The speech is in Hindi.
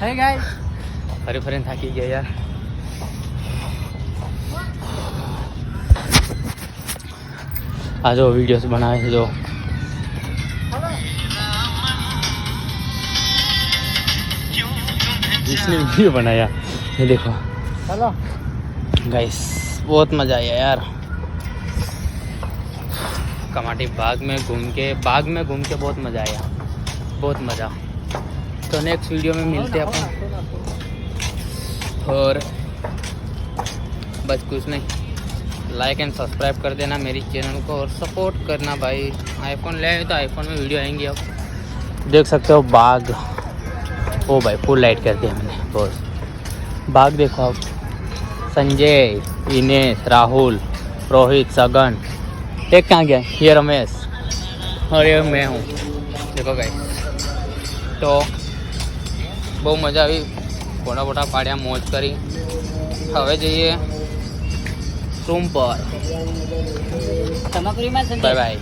હે ગાઈસ ફરી થાકી ગયા યાર. આ જો વિડીયોસ બનાવે છે જો. इसने वीडियो बनाया ये देखो. चलो गाइस बहुत मज़ा आया यार. कमाटी बाग में घूम के बहुत मज़ा आया, बहुत मज़ा. तो नेक्स्ट वीडियो में मिलते हैं अपन. और बस कुछ नहीं, लाइक एंड सब्सक्राइब कर देना मेरी चैनल को और सपोर्ट करना भाई. आईफोन ले तो आईफोन में वीडियो आएंगी. अब देख सकते हो बाग. ओ भाई फुल लाइट कर दिया मैंने. बस बाग देखो आप. संजय, इनेश, राहुल, रोहित, सगन. एक कहाँ गया? ये रमेश और ये मैं हूँ. देखो गाइस तो બહુ મજા આવી. ફોટા ફોટા પાડ્યા, મોજ કરી. હવે જઈએ રૂમ પર. Bye bye.